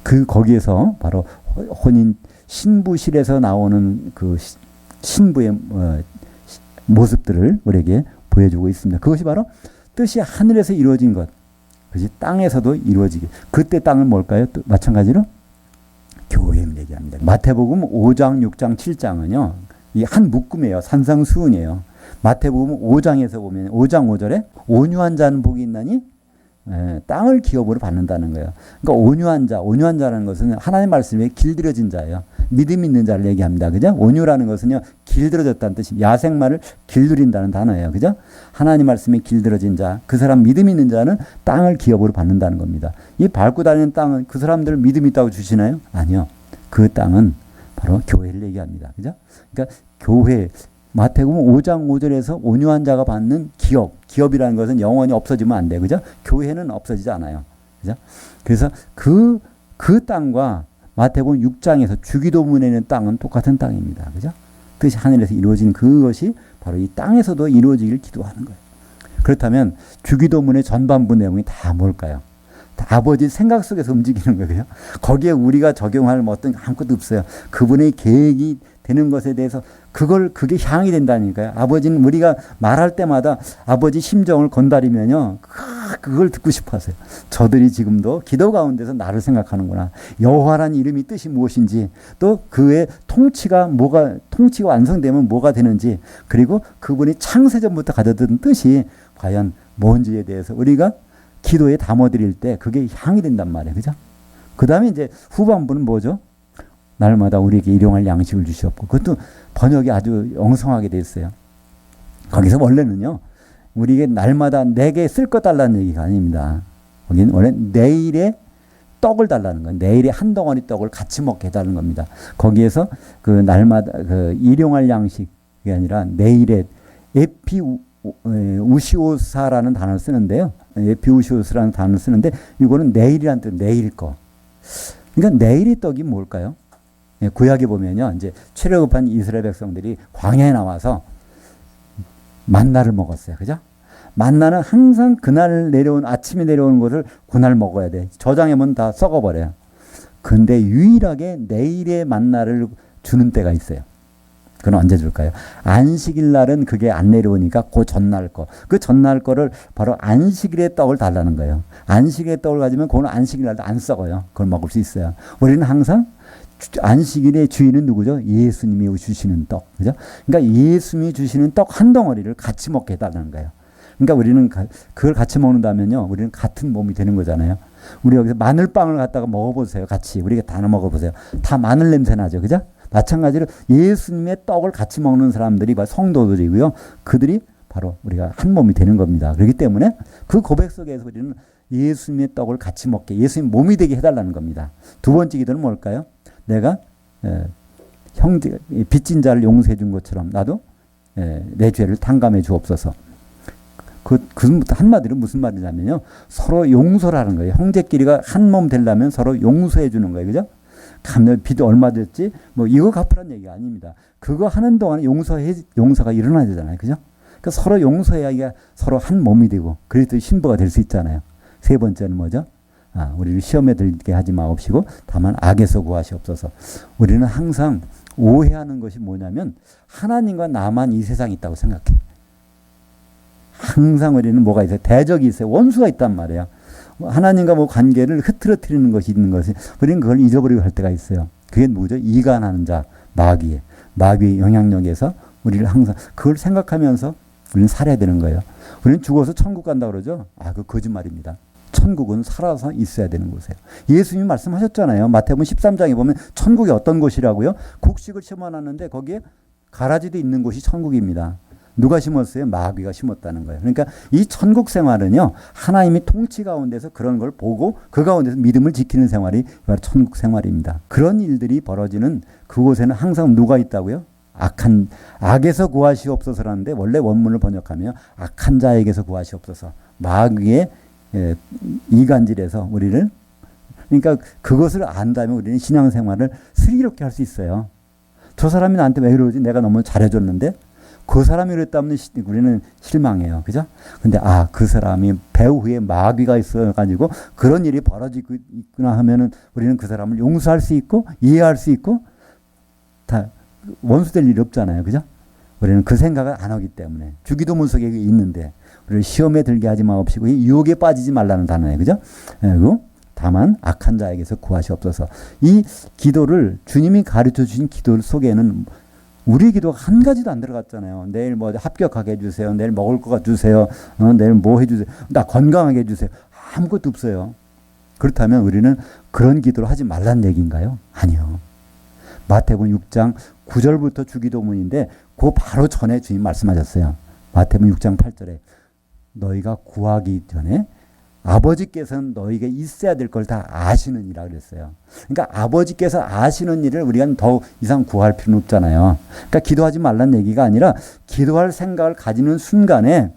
그 거기에서 바로 혼인 신부실에서 나오는 그 신부의 모습들을 우리에게 보여주고 있습니다. 그것이 바로 뜻이 하늘에서 이루어진 것. 그것이 땅에서도 이루어지게. 그때 땅은 뭘까요? 또 마찬가지로 교회를 얘기합니다. 마태복음 5장, 6장, 7장은요. 이 한 묶음이에요. 산상수훈이에요. 마태복음 5장에서 보면 5장 5절에 온유한 자는 복이 있나니 땅을 기업으로 받는다는 거예요. 그러니까 온유한 자라는 것은 하나님의 말씀에 길들여진 자예요. 믿음 있는 자를 얘기합니다. 그죠? 온유라는 것은요, 길들어졌다는 뜻입니다. 야생말을 길들인다는 단어예요. 그죠? 하나님 말씀에 길들어진 자, 그 사람 믿음 있는 자는 땅을 기업으로 받는다는 겁니다. 이 밟고 다니는 땅은 그 사람들 믿음 있다고 주시나요? 아니요. 그 땅은 바로 교회를 얘기합니다. 그죠? 그러니까 교회, 마태복음 5장 5절에서 온유한 자가 받는 기업이라는 것은 영원히 없어지면 안 돼요. 그죠? 교회는 없어지지 않아요. 그죠? 그래서 그 땅과 마태복음 6장에서 주기도문에 있는 땅은 똑같은 땅입니다. 그죠? 뜻이 하늘에서 이루어진 그것이 바로 이 땅에서도 이루어지길 기도하는 거예요. 그렇다면 주기도문의 전반부 내용이 다 뭘까요? 다 아버지 생각 속에서 움직이는 거예요. 거기에 우리가 적용할 어떤 아무것도 없어요. 그분의 계획이 되는 것에 대해서 그게 향이 된다니까요. 아버지는 우리가 말할 때마다 아버지 심정을 건드리면요, 그걸 듣고 싶어 하세요. 저들이 지금도 기도 가운데서 나를 생각하는구나. 여호와라는 이름이 뜻이 무엇인지, 또 그의 통치가 완성되면 뭐가 되는지, 그리고 그분이 창세전부터 가졌던 뜻이 과연 뭔지에 대해서 우리가 기도에 담아드릴 때 그게 향이 된단 말이에요. 그죠? 그 다음에 이제 후반부는 뭐죠? 날마다 우리에게 일용할 양식을 주시옵고, 그것도 번역이 아주 엉성하게 돼 있어요. 거기서 원래는요, 우리에게 날마다 내게 쓸 것 달라는 얘기가 아닙니다. 거기는 원래 내일의 떡을 달라는 거예요. 내일의 한 덩어리 떡을 같이 먹게 해달라는 겁니다. 거기에서 그 날마다 그 일용할 양식이 아니라 내일의 에피우시오사라는 단어를 쓰는데요. 에피우시오스라는 단어를 쓰는데 이거는 내일이라는 뜻, 내일 거. 그러니까 내일의 떡이 뭘까요? 구약에 보면요, 이제 출애굽한 이스라엘 백성들이 광야에 나와서 만나를 먹었어요. 그죠? 만나는 항상 그날 아침에 내려오는 것을 그날 먹어야 돼. 저장하면 다 썩어버려요. 근데 유일하게 내일의 만나를 주는 때가 있어요. 그건 언제 줄까요? 안식일 날은 그게 안 내려오니까 그 전날 거. 그 전날 거를 바로 안식일의 떡을 달라는 거예요. 안식일의 떡을 가지면 그건 안식일 날도 안 썩어요. 그걸 먹을 수 있어요. 우리는 항상 안식일의 주인은 누구죠? 예수님이 주시는 떡. 그죠? 그러니까 예수님이 주시는 떡 한 덩어리를 같이 먹게 해달라는 거예요. 그러니까 우리는 그걸 같이 먹는다면요, 우리는 같은 몸이 되는 거잖아요. 우리 여기서 마늘빵을 갖다가 먹어보세요. 같이. 우리가 다 먹어보세요. 다 마늘 냄새 나죠. 그죠? 마찬가지로 예수님의 떡을 같이 먹는 사람들이 성도들이고요. 그들이 바로 우리가 한 몸이 되는 겁니다. 그렇기 때문에 그 고백 속에서 우리는 예수님의 떡을 같이 먹게, 예수님 몸이 되게 해달라는 겁니다. 두 번째 기도는 뭘까요? 내가 형제 빚진 자를 용서해 준 것처럼 나도 내 죄를 탕감해 주옵소서. 그 한마디로 무슨 말이냐면요, 서로 용서라는 거예요. 형제끼리가 한 몸 되려면 서로 용서해 주는 거예요. 그죠? 빚 얼마 됐지? 뭐 이거 갚으란 얘기가 아닙니다. 그거 하는 동안 용서가 일어나야 되잖아요. 그죠? 그러니까 서로 용서해야 이게 서로 한 몸이 되고 그리스도 신부가 될 수 있잖아요. 세 번째는 뭐죠? 우리를 시험에 들게 하지 마옵시고 다만 악에서 구하시옵소서. 우리는 항상 오해하는 것이 뭐냐면 하나님과 나만 이 세상에 있다고 생각해. 항상 우리는 뭐가 있어요? 대적이 있어요. 원수가 있단 말이에요. 하나님과 관계를 흐트러뜨리는 것이 있는 것이 우리는 그걸 잊어버리고 할 때가 있어요. 그게 뭐죠? 이간하는 자, 마귀의 영향력에서 우리를 항상 그걸 생각하면서 우리는 살아야 되는 거예요. 우리는 죽어서 천국 간다 그러죠? 그 거짓말입니다. 천국은 살아서 있어야 되는 곳이에요. 예수님이 말씀하셨잖아요. 마태복음 13장에 보면 천국이 어떤 곳이라고요? 곡식을 심어놨는데 거기에 가라지도 있는 곳이 천국입니다. 누가 심었어요? 마귀가 심었다는 거예요. 그러니까 이 천국 생활은요, 하나님이 통치 가운데서 그런 걸 보고 그 가운데서 믿음을 지키는 생활이 바로 천국 생활입니다. 그런 일들이 벌어지는 그곳에는 항상 누가 있다고요? 악에서 구하시옵소서라는데 원래 원문을 번역하면 악한 자에게서 구하시옵소서. 마귀의 이간질에서 우리를, 그러니까 그것을 안다면 우리는 신앙생활을 슬기롭게 할 수 있어요. 저 사람이 나한테 왜 이러지? 내가 너무 잘해줬는데 그 사람이 그랬다면 우리는 실망해요. 그죠? 근데 그 사람이 배후에 마귀가 있어가지고 그런 일이 벌어지고 있구나 하면은 우리는 그 사람을 용서할 수 있고 이해할 수 있고 다 원수될 일이 없잖아요. 그죠? 우리는 그 생각을 안 하기 때문에 주기도문 속에 있는데 우리를 시험에 들게 하지 마옵시고 유혹에 빠지지 말라는 단어예요. 그죠? 그리고 다만 악한 자에게서 구하시옵소서. 이 기도를 주님이 가르쳐 주신 기도 속에는 우리 기도가 한 가지도 안 들어갔잖아요. 내일 뭐 합격하게 해주세요. 내일 먹을 거 주세요. 내일 뭐 해주세요. 나 건강하게 해주세요. 아무것도 없어요. 그렇다면 우리는 그런 기도를 하지 말란 얘기인가요? 아니요. 마태복음 6장 9절부터 주기도문인데 그 바로 전에 주님 말씀하셨어요. 마태복음 6장 8절에 너희가 구하기 전에 아버지께서는 너희에게 있어야 될 걸 다 아시느니라 그랬어요. 그러니까 아버지께서 아시는 일을 우리가 더 이상 구할 필요는 없잖아요. 그러니까 기도하지 말란 얘기가 아니라 기도할 생각을 가지는 순간에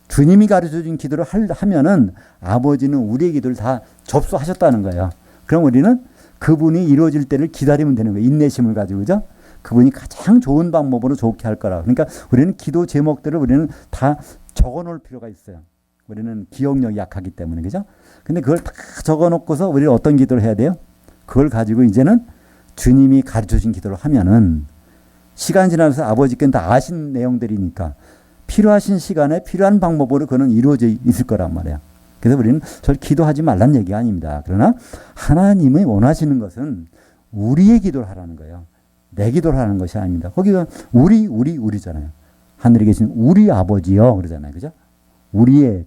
주님이 가르쳐준 기도를 하면은 아버지는 우리의 기도를 다 접수하셨다는 거예요. 그럼 우리는 그분이 이루어질 때를 기다리면 되는 거예요. 인내심을 가지고, 그죠? 그분이 가장 좋은 방법으로 좋게 할 거라. 그러니까 우리는 기도 제목들을 우리는 다 적어 놓을 필요가 있어요. 우리는 기억력이 약하기 때문에, 그죠? 근데 그걸 다 적어 놓고서 우리는 어떤 기도를 해야 돼요? 그걸 가지고 이제는 주님이 가르쳐 주신 기도를 하면은 시간이 지나면서 아버지께는 다 아신 내용들이니까 필요하신 시간에 필요한 방법으로 그는 이루어져 있을 거란 말이에요. 그래서 우리는 절 기도하지 말란 얘기가 아닙니다. 그러나 하나님이 원하시는 것은 우리의 기도를 하라는 거예요. 내 기도를 하는 것이 아닙니다. 거기가 우리잖아요. 하늘에 계신 우리 아버지요 그러잖아요. 그죠? 우리의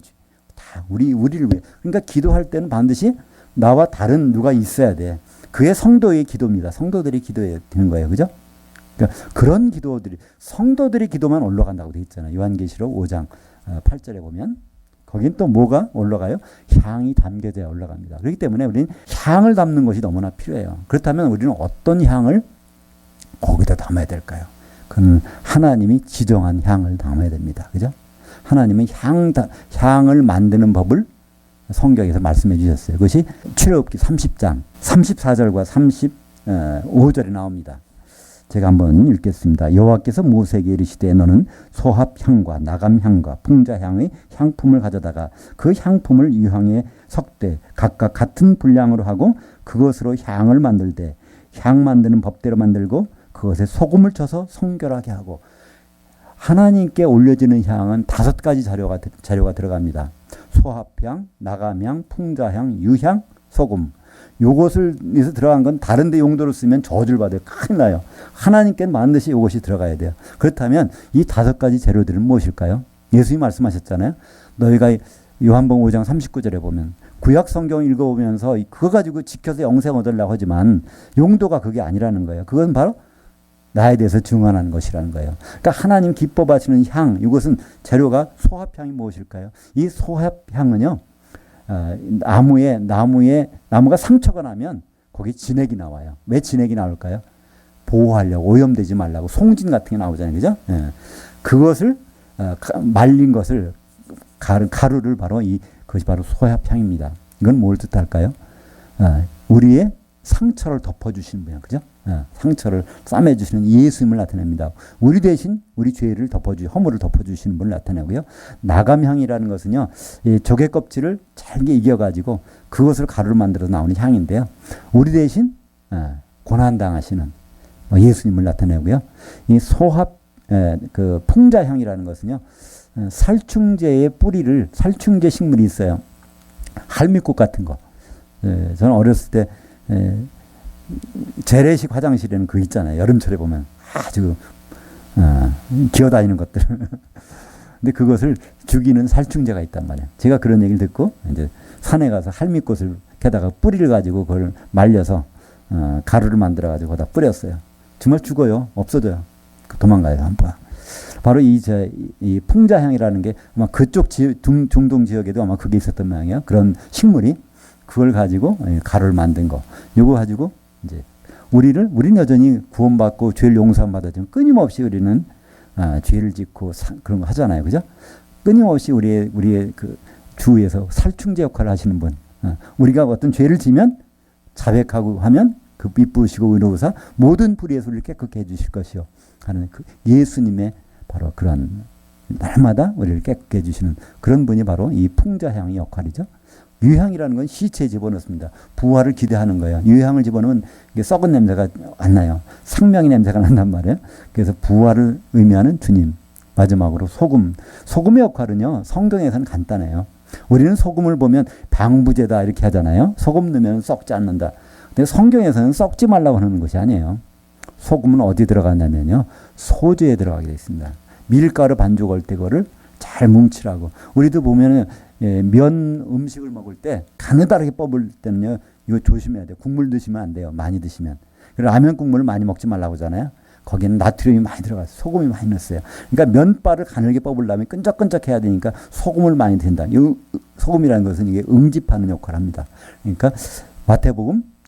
다 우리를 위해. 그러니까 기도할 때는 반드시 나와 다른 누가 있어야 돼. 그게 성도의 기도입니다. 성도들이 기도해야 되는 거예요. 그죠? 그러니까 그런 기도들이 성도들의 기도만 올라간다고 되어 있잖아요. 요한계시록 5장 8절에 보면 거긴 또 뭐가 올라가요? 향이 담겨져야 올라갑니다. 그렇기 때문에 우리는 향을 담는 것이 너무나 필요해요. 그렇다면 우리는 어떤 향을 거기다 담아야 될까요? 그건 하나님이 지정한 향을 담아야 됩니다. 그죠? 하나님은 향을 만드는 법을 성경에서 말씀해 주셨어요. 그것이 출애굽기 30장 34절과 35절에 나옵니다. 제가 한번 읽겠습니다. 여호와께서 모세에게 이르시되 너는 소합향과 나감향과 풍자향의 향품을 가져다가 그 향품을 유향에 섞되 각각 같은 분량으로 하고 그것으로 향을 만들되 향 만드는 법대로 만들고 그것에 소금을 쳐서 성결하게 하고. 하나님께 올려지는 향은 5가지 자료가 들어갑니다. 소합향, 나감향, 풍자향, 유향, 소금. 요것을 에서 들어간 건 다른 데 용도로 쓰면 저주를 받아요. 큰일 나요. 하나님께는 반드시 이것이 들어가야 돼요. 그렇다면 이 5가지 재료들은 무엇일까요? 예수님이 말씀하셨잖아요. 너희가 요한복음 5장 39절에 보면 구약 성경 읽어보면서 그거 가지고 지켜서 영생 얻으려고 하지만 용도가 그게 아니라는 거예요. 그건 바로 나에 대해서 증언하는 것이라는 거예요. 그러니까 하나님 기뻐하시는 향, 이것은 재료가 소합향이 무엇일까요? 이 소합향은요, 나무가 상처가 나면 거기 진액이 나와요. 왜 진액이 나올까요? 보호하려고, 오염되지 말라고 송진 같은 게 나오잖아요. 그죠? 예. 그것을 말린 것을 가루를 바로 그것이 바로 소합향입니다. 이건 뭘 뜻할까요? 우리의 상처를 덮어주시는 분이야. 그죠? 상처를 싸매주시는 예수님을 나타냅니다. 우리 대신 우리 죄를 허물을 덮어주시는 분을 나타내고요. 나감향이라는 것은요, 이 조개 껍질을 잘게 이겨가지고 그것을 가루로 만들어서 나오는 향인데요. 우리 대신 고난당하시는 예수님을 나타내고요. 이 그 풍자향이라는 것은요, 살충제의 뿌리를, 살충제 식물이 있어요. 할미꽃 같은 거. 저는 어렸을 때 재래식 화장실에는 그거 있잖아요. 여름철에 보면 아주 기어다니는 것들. 근데 그것을 죽이는 살충제가 있단 말이에요. 제가 그런 얘기를 듣고 이제 산에 가서 할미꽃을 게다가 뿌리를 가지고 그걸 말려서 가루를 만들어 가지고 거기다 뿌렸어요. 정말 죽어요. 없어져요. 도망가요. 한번. 바로 이 풍자향이라는 게 아마 그쪽 중동 지역에도 아마 그게 있었던 모양이에요. 그런 식물이 그걸 가지고 가루를 만든 거. 요거 가지고 이제 우리는 여전히 구원받고 죄를 용서함 받아지면 끊임없이 우리는 죄를 짓고 그런 거 하잖아요. 그죠? 끊임없이 우리의 그 주위에서 살충제 역할을 하시는 분. 우리가 어떤 죄를 지면 자백하고 하면 그 이쁘시고 의로우사 모든 불의의 소리를 깨끗게 해주실 것이요 하는 그 예수님의 바로 그런 날마다 우리를 깨끗게 해주시는 그런 분이 바로 이 풍자향의 역할이죠. 유향이라는 건 시체에 집어넣습니다. 부활을 기대하는 거예요. 유향을 집어넣으면 이게 썩은 냄새가 안 나요. 상명의 냄새가 난단 말이에요. 그래서 부활을 의미하는 주님. 마지막으로 소금. 소금의 역할은요, 성경에서는 간단해요. 우리는 소금을 보면 방부제다 이렇게 하잖아요. 소금 넣으면 썩지 않는다. 근데 성경에서는 썩지 말라고 하는 것이 아니에요. 소금은 어디 들어가냐면요, 소주에 들어가게 되어 있습니다. 밀가루 반죽 할 때 그거를 잘 뭉치라고. 우리도 보면은 면 음식을 먹을 때 가느다랗게 뽑을 때는요, 이거 조심해야 돼요. 국물 드시면 안 돼요. 많이 드시면. 라면 국물을 많이 먹지 말라고 하잖아요. 거기는 나트륨이 많이 들어가서 소금이 많이 넣었어요. 그러니까 면발을 가늘게 뽑으려면 끈적끈적해야 되니까 소금을 많이 든다. 이 소금이라는 것은 이게 응집하는 역할을 합니다. 그러니까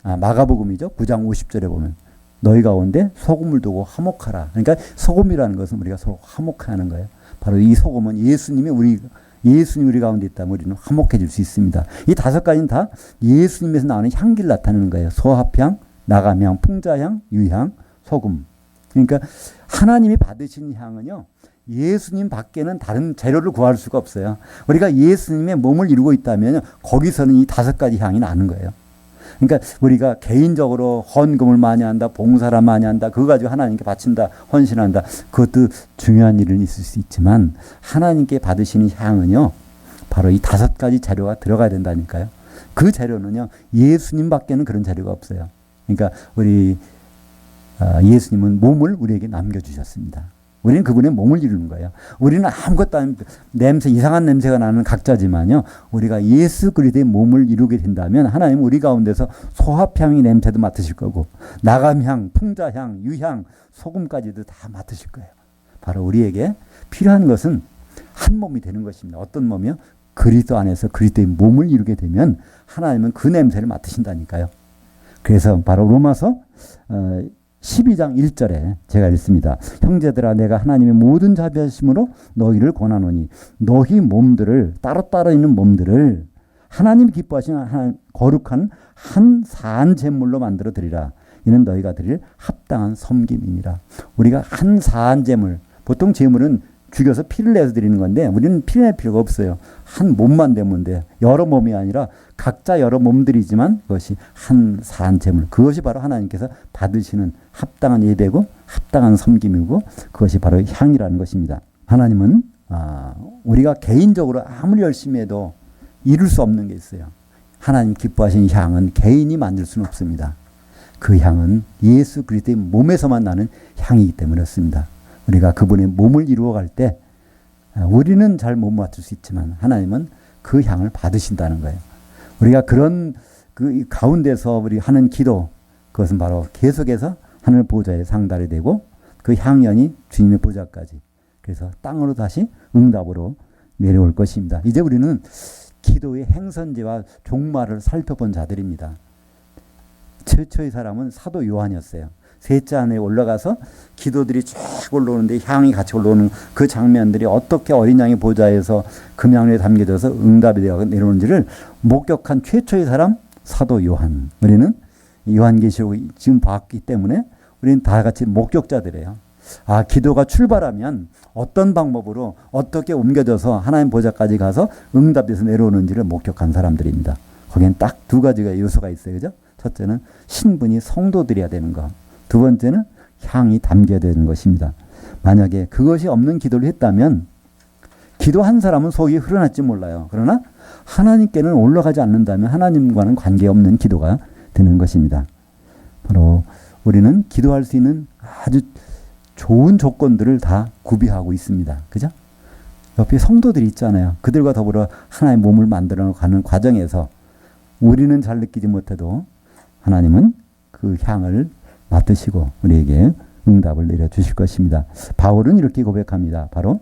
마가복음이죠. 9장 50절에 보면 너희 가운데 소금을 두고 화목하라. 그러니까 소금이라는 것은 우리가 서로 화목하는 거예요. 바로 이 소금은 예수님이 우리 가운데 있다면 우리는 화목해질 수 있습니다. 이 5가지는 다 예수님에서 나오는 향기를 나타내는 거예요. 소합향, 나감향, 풍자향, 유향, 소금. 그러니까 하나님이 받으신 향은요, 예수님 밖에는 다른 재료를 구할 수가 없어요. 우리가 예수님의 몸을 이루고 있다면 거기서는 이 5가지 향이 나는 거예요. 그러니까 우리가 개인적으로 헌금을 많이 한다, 봉사를 많이 한다, 그거 가지고 하나님께 바친다, 헌신한다. 그것도 중요한 일은 있을 수 있지만 하나님께 받으시는 향은요, 바로 이 5가지 재료가 들어가야 된다니까요. 그 재료는요, 예수님 밖에는 그런 재료가 없어요. 그러니까 우리 예수님은 몸을 우리에게 남겨주셨습니다. 우리는 그분의 몸을 이루는 거예요. 우리는 아무것도 아닌 냄새, 이상한 냄새가 나는 각자지만요, 우리가 예수 그리스도의 몸을 이루게 된다면 하나님은 우리 가운데서 소합향의 냄새도 맡으실 거고 나감향, 풍자향, 유향, 소금까지도 다 맡으실 거예요. 바로 우리에게 필요한 것은 한 몸이 되는 것입니다. 어떤 몸이요? 그리스도 안에서 그리스도의 몸을 이루게 되면 하나님은 그 냄새를 맡으신다니까요. 그래서 바로 로마서 12장 1절에 제가 읽습니다. 형제들아, 내가 하나님의 모든 자비하심으로 너희를 권하노니 너희 몸들을, 따로따로 있는 몸들을 하나님이 기뻐하시는 거룩한 한 사한 제물로 만들어 드리라. 이는 너희가 드릴 합당한 섬김이니라. 우리가 한 사한 제물, 보통 제물은 죽여서 피를 내서 드리는 건데 우리는 피 낼 필요가 없어요. 한 몸만 되면 돼. 여러 몸이 아니라 각자 여러 몸들이지만 그것이 한 사한 제물. 그것이 바로 하나님께서 받으시는 합당한 예배고 합당한 섬김이고 그것이 바로 향이라는 것입니다. 하나님은 우리가 개인적으로 아무리 열심히 해도 이룰 수 없는 게 있어요. 하나님 기뻐하시는 향은 개인이 만들 수는 없습니다. 그 향은 예수 그리스도의 몸에서만 나는 향이기 때문에 그렇습니다. 우리가 그분의 몸을 이루어갈 때 우리는 잘 못 맡을 수 있지만 하나님은 그 향을 받으신다는 거예요. 우리가 그런 그 가운데서 우리 하는 기도, 그것은 바로 계속해서 하늘 보좌에 상달이 되고 그 향연이 주님의 보좌까지, 그래서 땅으로 다시 응답으로 내려올 것입니다. 이제 우리는 기도의 행선제와 종말을 살펴본 자들입니다. 최초의 사람은 사도 요한이었어요. 셋째 안에 올라가서 기도들이 쫙 올라오는데 향이 같이 올라오는 그 장면들이 어떻게 어린 양의 보좌에서 금양에 담겨져서 응답이 되어 내려오는지를 목격한 최초의 사람 사도 요한. 우리는 요한계시록을 지금 봤기 때문에 우리는 다 같이 목격자들이에요. 기도가 출발하면 어떤 방법으로 어떻게 옮겨져서 하나님 보좌까지 가서 응답돼서 내려오는지를 목격한 사람들입니다. 거기엔 딱 2가지가 요소가 있어요. 그죠? 첫째는 신분이 성도들이어야 되는 거. 두 번째는 향이 담겨야 되는 것입니다. 만약에 그것이 없는 기도를 했다면 기도한 사람은 속이 흐려날지 몰라요. 그러나 하나님께는 올라가지 않는다면 하나님과는 관계없는 기도가 되는 것입니다. 바로 우리는 기도할 수 있는 아주 좋은 조건들을 다 구비하고 있습니다. 그죠? 옆에 성도들이 있잖아요. 그들과 더불어 하나의 몸을 만들어 가는 과정에서 우리는 잘 느끼지 못해도 하나님은 그 향을 맡으시고 우리에게 응답을 내려주실 것입니다. 바울은 이렇게 고백합니다. 바로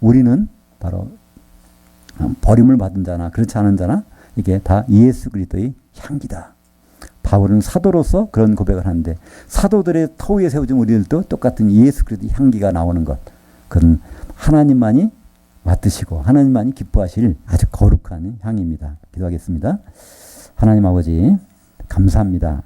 우리는 바로 버림을 받은 자나 그렇지 않은 자나 이게 다 예수 그리스도의 향기다. 바울은 사도로서 그런 고백을 하는데 사도들의 터 위에 세워진 우리들도 똑같은 예수 그리스도의 향기가 나오는 것, 그건 하나님만이 맡으시고 하나님만이 기뻐하실 아주 거룩한 향입니다. 기도하겠습니다. 하나님 아버지 감사합니다.